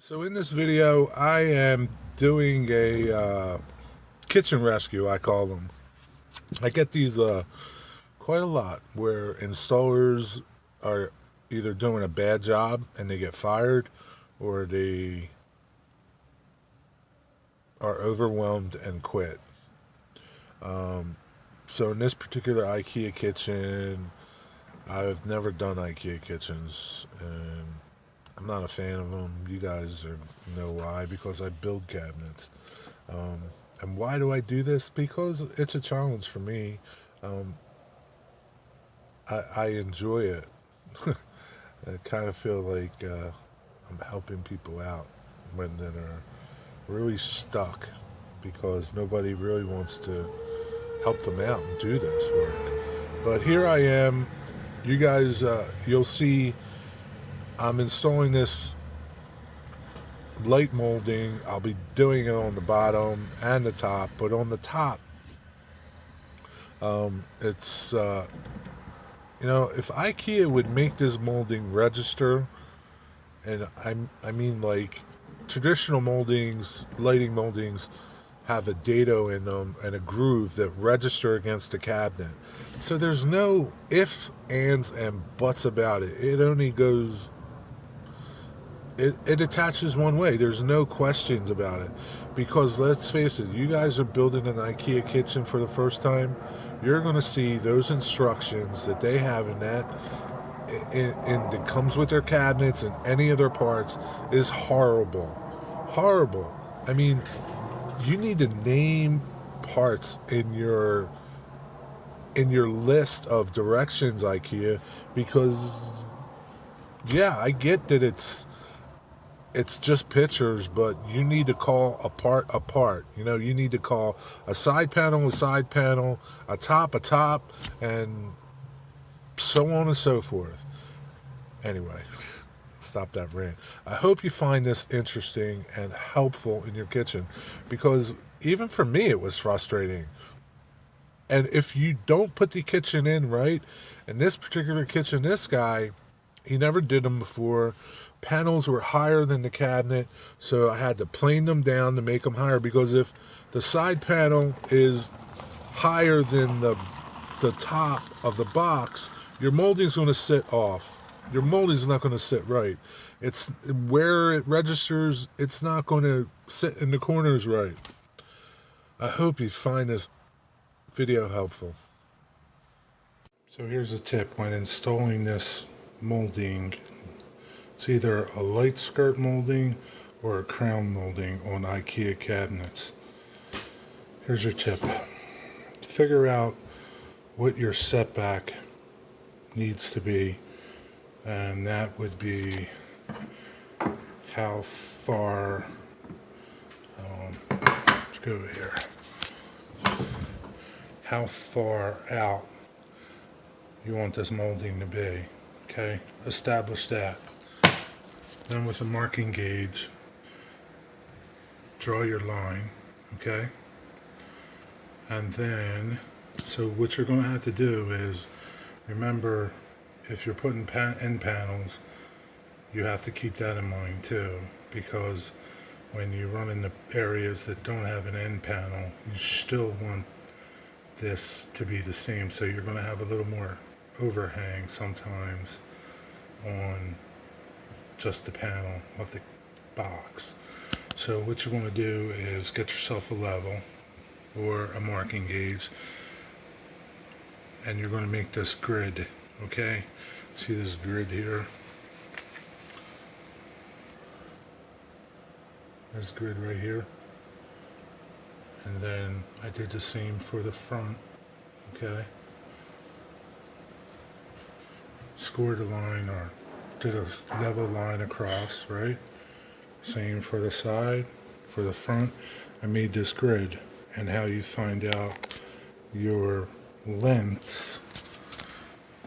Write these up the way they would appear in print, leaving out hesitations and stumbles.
So in this video, I am doing a kitchen rescue, I call them. I get these quite a lot where installers are either doing a bad job and they get fired, or they are overwhelmed and quit. So in this particular IKEA kitchen, I've never done IKEA kitchens, and I'm not a fan of them. You guys know why, because I build cabinets. Um, and why do I do this? Because it's a challenge for me. Um, I enjoy it. I kind of feel like I'm helping people out when that are really stuck because nobody really wants to help them out and do this work. But here I am. You guys, you'll see I'm installing this light molding. I'll be doing it on the bottom and the top, but on the top, it's if IKEA would make this molding register, and I mean like traditional moldings, lighting moldings have a dado in them and a groove that register against the cabinet. So there's no ifs, ands, and buts about it. It only goes it attaches one way. There's no questions about it. Because let's face it, you guys are building an IKEA kitchen for the first time. You're going to see those instructions that they have in that, and that comes with their cabinets and any of their parts is horrible. Horrible. I mean, you need to name parts in your list of directions, IKEA, because yeah, I get that it's just pictures, but you need to call a part. You need to call a side panel, a top, and so on and so forth. Anyway, stop that rant. I hope you find this interesting and helpful in your kitchen, because even for me it was frustrating. And if you don't put the kitchen in right, in this particular kitchen, this guy, he never did them before. Panels were higher than the cabinet, so I had to plane them down to make them higher, because if the side panel is higher than the top of the box, your molding's going to sit off. Your molding's not going to sit right. It's where it registers, it's not going to sit in the corners right. I hope you find this video helpful. So here's a tip when installing this molding. It's either a light skirt molding or a crown molding on IKEA cabinets. Here's your tip. Figure out what your setback needs to be, and that would be how far, let's go over here, how far out you want this molding to be. Okay, establish that. Then with a marking gauge, draw your line, okay? And then, so what you're going to have to do is, remember, if you're putting end panels, you have to keep that in mind too, because when you run in the areas that don't have an end panel, you still want this to be the same, so you're going to have a little more overhang sometimes on just the panel of the box. So what you're going to do is get yourself a level or a marking gauge, and you're going to make this grid. Okay, see this grid here, this grid right here, and then I did the same for the front. Okay, scored a line or did a level line across, right? Same for the side, for the front. I made this grid, and how you find out your lengths,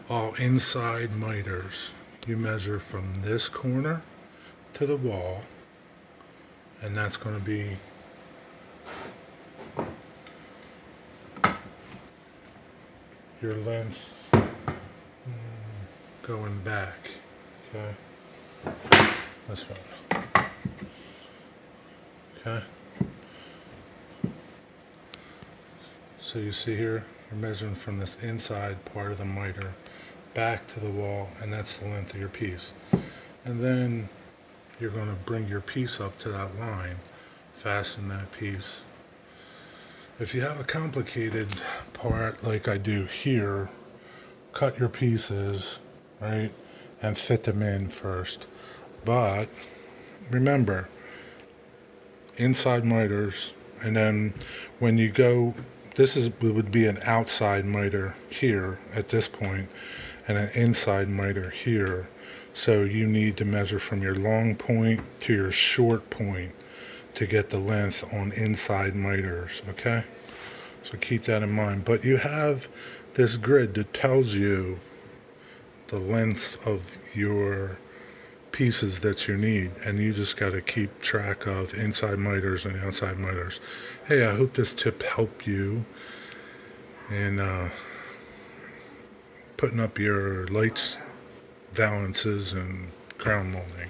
all inside miters. You measure from this corner to the wall, and that's going to be your length going back. Okay, this one. Okay. So you see here, you're measuring from this inside part of the miter back to the wall, and that's the length of your piece. And then you're going to bring your piece up to that line, fasten that piece. If you have a complicated part like I do here, cut your pieces, right, and fit them in first. But remember, inside miters, and then when you go, would be an outside miter here at this point, and an inside miter here. So you need to measure from your long point to your short point to get the length on inside miters, okay? So keep that in mind. But you have this grid that tells you the lengths of your pieces that you need, and you just got to keep track of inside miters and outside miters. Hey, I hope this tip helped you in putting up your lights, valances, and crown molding.